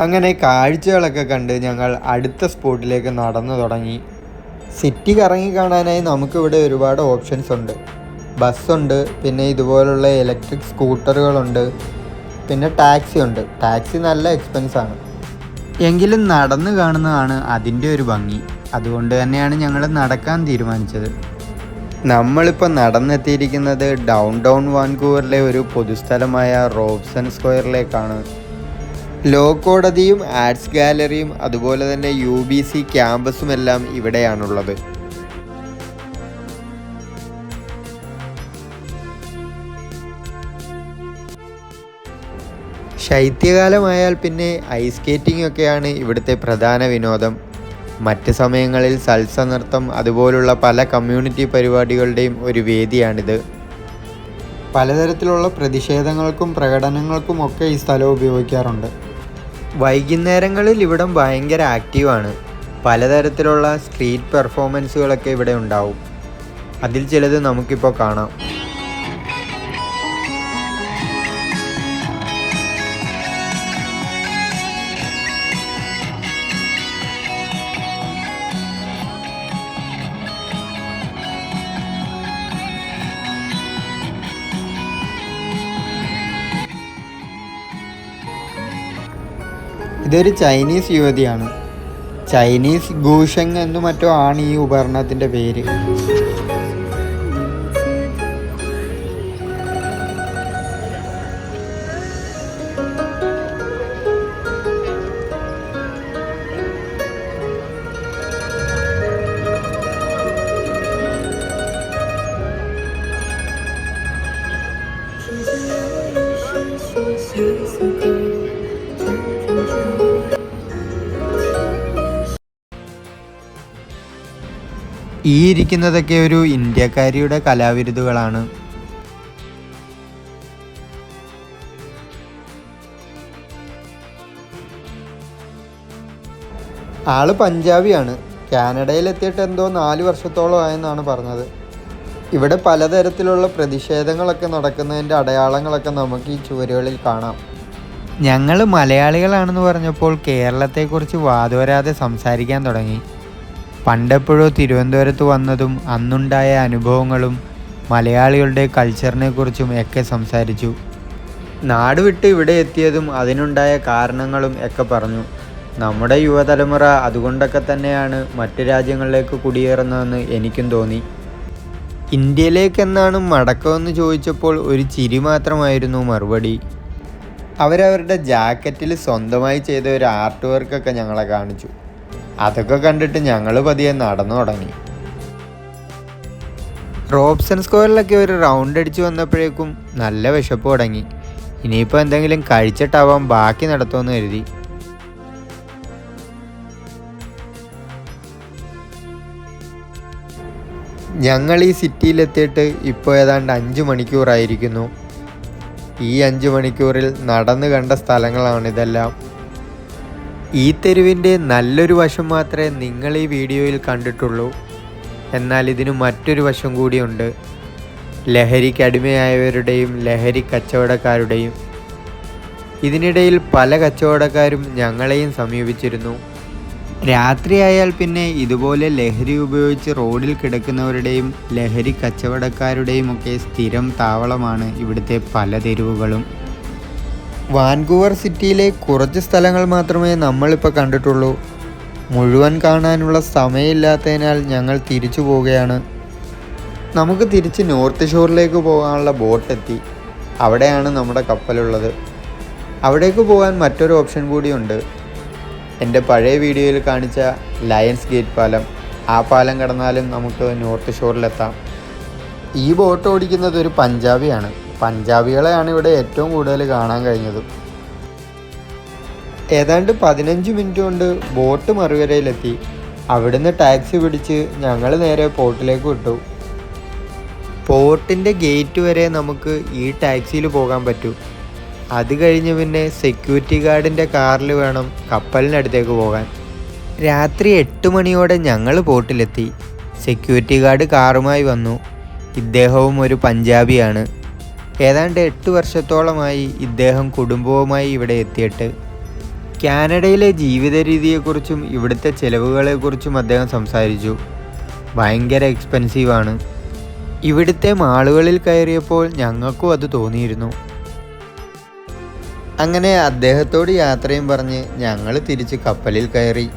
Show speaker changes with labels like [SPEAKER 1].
[SPEAKER 1] അങ്ങനെ കാഴ്ചകളൊക്കെ കണ്ട് ഞങ്ങൾ അടുത്ത സ്പോട്ടിലേക്ക് നടന്നു തുടങ്ങി. സിറ്റി കറങ്ങി കാണാനായി നമുക്കിവിടെ ഒരുപാട് ഓപ്ഷൻസ് ഉണ്ട്. ബസ്സുണ്ട്, പിന്നെ ഇതുപോലുള്ള ഇലക്ട്രിക് സ്കൂട്ടറുകളുണ്ട്, പിന്നെ ടാക്സി ഉണ്ട്. ടാക്സി നല്ല എക്സ്പെൻസാണ്, എങ്കിലും നടന്നു കാണുന്നതാണ് അതിൻ്റെ ഒരു ഭംഗി. അതുകൊണ്ട് തന്നെയാണ് ഞങ്ങൾ നടക്കാൻ തീരുമാനിച്ചത്. നമ്മളിപ്പോൾ നടന്നെത്തിയിരിക്കുന്നത് ഡൗൺ വാൻകൂവറിലെ ഒരു പൊതുസ്ഥലമായ റോബ്സൺ സ്ക്വയറിലേക്കാണ്. ലോ കോടതിയും ആർട്സ് ഗാലറിയും അതുപോലെ തന്നെ UBC ക്യാമ്പസും എല്ലാം ഇവിടെയാണുള്ളത്. ശൈത്യകാലമായാൽ പിന്നെ ഐസ് സ്കേറ്റിംഗ് ഒക്കെയാണ് ഇവിടുത്തെ പ്രധാന വിനോദം. മറ്റ് സമയങ്ങളിൽ സൽസ നൃത്തം അതുപോലുള്ള പല കമ്മ്യൂണിറ്റി പരിപാടികളുടെയും ഒരു വേദിയാണിത്. പലതരത്തിലുള്ള പ്രതിഷേധങ്ങൾക്കും പ്രകടനങ്ങൾക്കും ഒക്കെ ഈ സ്ഥലം ഉപയോഗിക്കാറുണ്ട്. വൈകുന്നേരങ്ങളിൽ ഇവിടം ഭയങ്കര ആക്റ്റീവാണ്. പലതരത്തിലുള്ള സ്ട്രീറ്റ് പെർഫോമൻസുകളൊക്കെ ഇവിടെ ഉണ്ടാവും. അതിൽ ചിലത് നമുക്കിപ്പോൾ കാണാം. ഇതൊരു ചൈനീസ് യുവതിയാണ്. ചൈനീസ് ഗൂഷെങ് എന്നു മറ്റോ ആണ് ഈ ഉപകരണത്തിൻ്റെ പേര്. ഈ ഇരിക്കുന്നതൊക്കെ ഒരു ഇന്ത്യക്കാരിയുടെ കലാവിരുതുകളാണ്. ആള് പഞ്ചാബിയാണ്. കാനഡയിലെത്തിയിട്ട് എന്തോ 4 വർഷത്തോളം ആയെന്നാണ് പറഞ്ഞത്. ഇവിടെ പലതരത്തിലുള്ള പ്രതിഷേധങ്ങളൊക്കെ നടക്കുന്നതിൻ്റെ അടയാളങ്ങളൊക്കെ നമുക്ക് ഈ ചുവരുകളിൽ കാണാം. ഞങ്ങൾ മലയാളികളാണെന്ന് പറഞ്ഞപ്പോൾ കേരളത്തെക്കുറിച്ച് വാതോരാതെ സംസാരിക്കാൻ തുടങ്ങി. പണ്ടെപ്പോഴോ തിരുവനന്തപുരത്ത് വന്നതും അന്നുണ്ടായ അനുഭവങ്ങളും മലയാളികളുടെ കൾച്ചറിനെക്കുറിച്ചും ഒക്കെ സംസാരിച്ചു. നാട് വിട്ട് ഇവിടെ എത്തിയതും അതിനുണ്ടായ കാരണങ്ങളും ഒക്കെ പറഞ്ഞു. നമ്മുടെ യുവതലമുറ അതുകൊണ്ടൊക്കെ തന്നെയാണ് മറ്റ് രാജ്യങ്ങളിലേക്ക് കുടിയേറുന്നതെന്ന് എനിക്കും തോന്നി. ഇന്ത്യയിലേക്കെന്നാണ് മടക്കമെന്ന് ചോദിച്ചപ്പോൾ ഒരു ചിരി മാത്രമായിരുന്നു മറുപടി. അവരവരുടെ ജാക്കറ്റിൽ സ്വന്തമായി ചെയ്ത ഒരു ആർട്ട് വർക്കൊക്കെ ഞങ്ങളെ കാണിച്ചു. അതൊക്കെ കണ്ടിട്ട് ഞങ്ങൾ പതിയെ നടന്നു തുടങ്ങി. റോബ്സൺ സ്ക്വയറിലൊക്കെ ഒരു റൗണ്ട് അടിച്ച് വന്നപ്പോഴേക്കും നല്ല വിശപ്പ് തുടങ്ങി. ഇനിയിപ്പോൾ എന്തെങ്കിലും കഴിച്ചിട്ടാവാം ബാക്കി നടത്തുമെന്ന് കരുതി. ഞങ്ങൾ ഈ സിറ്റിയിലെത്തിയിട്ട് ഇപ്പോൾ ഏതാണ്ട് 5 മണിക്കൂറായിരിക്കുന്നു. ഈ 5 മണിക്കൂറിൽ നടന്നു കണ്ട സ്ഥലങ്ങളാണിതെല്ലാം. ഈ തെരുവിൻ്റെ നല്ലൊരു വശം മാത്രമേ നിങ്ങൾ ഈ വീഡിയോയിൽ കണ്ടിട്ടുള്ളൂ. എന്നാൽ ഇതിന് മറ്റൊരു വശം കൂടിയുണ്ട്. ലഹരിക്കടിമയായവരുടെയും ലഹരി കച്ചവടക്കാരുടെയും. ഇതിനിടയിൽ പല കച്ചവടക്കാരും ഞങ്ങളെയും സമീപിച്ചിരുന്നു. രാത്രിയായാൽ പിന്നെ ഇതുപോലെ ലഹരി ഉപയോഗിച്ച് റോഡിൽ കിടക്കുന്നവരുടെയും ലഹരി കച്ചവടക്കാരുടെയും ഒക്കെ സ്ഥിരം താവളമാണ് ഇവിടുത്തെ പല തെരുവുകളും. വാൻകൂവർ സിറ്റിയിലെ കുറച്ച് സ്ഥലങ്ങൾ മാത്രമേ നമ്മളിപ്പോൾ കണ്ടിട്ടുള്ളൂ. മുഴുവൻ കാണാനുള്ള സമയമില്ലാത്തതിനാൽ ഞങ്ങൾ തിരിച്ചു പോവുകയാണ്. നമുക്ക് തിരിച്ച് നോർത്ത് ഷോറിലേക്ക് പോകാനുള്ള ബോട്ടെത്തി. അവിടെയാണ് നമ്മുടെ കപ്പലുള്ളത്. അവിടേക്ക് പോകാൻ മറ്റൊരു ഓപ്ഷൻ കൂടിയുണ്ട്. എൻ്റെ പഴയ വീഡിയോയിൽ കാണിച്ച ലയൺസ് ഗേറ്റ് പാലം. ആ പാലം കടന്നാലും നമുക്ക് നോർത്ത് ഷോറിലെത്താം. ഈ ബോട്ട് ഓടിക്കുന്നത് ഒരു പഞ്ചാബിയാണ്. പഞ്ചാബികളെയാണ് ഇവിടെ ഏറ്റവും കൂടുതൽ കാണാൻ കഴിഞ്ഞത്. ഏതാണ്ട് 15 മിനിറ്റ് കൊണ്ട് ബോട്ട് മറുകരയിലെത്തി. അവിടുന്ന് ടാക്സി പിടിച്ച് ഞങ്ങൾ നേരെ പോർട്ടിലേക്ക് വിട്ടു. പോർട്ടിൻ്റെ ഗേറ്റ് വരെ നമുക്ക് ഈ ടാക്സിയിൽ പോകാൻ പറ്റൂ. അത് കഴിഞ്ഞ് പിന്നെ സെക്യൂരിറ്റി ഗാർഡിൻ്റെ കാറിൽ വേണം കപ്പലിനടുത്തേക്ക് പോകാൻ. രാത്രി 8 മണിയോടെ ഞങ്ങൾ പോർട്ടിലെത്തി. സെക്യൂരിറ്റി ഗാർഡ് കാറുമായി വന്നു. ഇദ്ദേഹവും ഒരു പഞ്ചാബിയാണ്. ഏതാണ്ട് 8 വർഷത്തോളമായി ഇദ്ദേഹം കുടുംബവുമായി ഇവിടെ എത്തിയിട്ട്. കാനഡയിലെ ജീവിത രീതിയെക്കുറിച്ചും ഇവിടുത്തെ ചിലവുകളെക്കുറിച്ചും അദ്ദേഹം സംസാരിച്ചു. ഭയങ്കര എക്സ്പെൻസീവാണ്. ഇവിടുത്തെ മാളുകളിൽ കയറിയപ്പോൾ ഞങ്ങൾക്കും അത് തോന്നിയിരുന്നു. അങ്ങനെ അദ്ദേഹത്തോട് യാത്രയും പറഞ്ഞ് ഞങ്ങൾ തിരിച്ച് കപ്പലിൽ കയറി.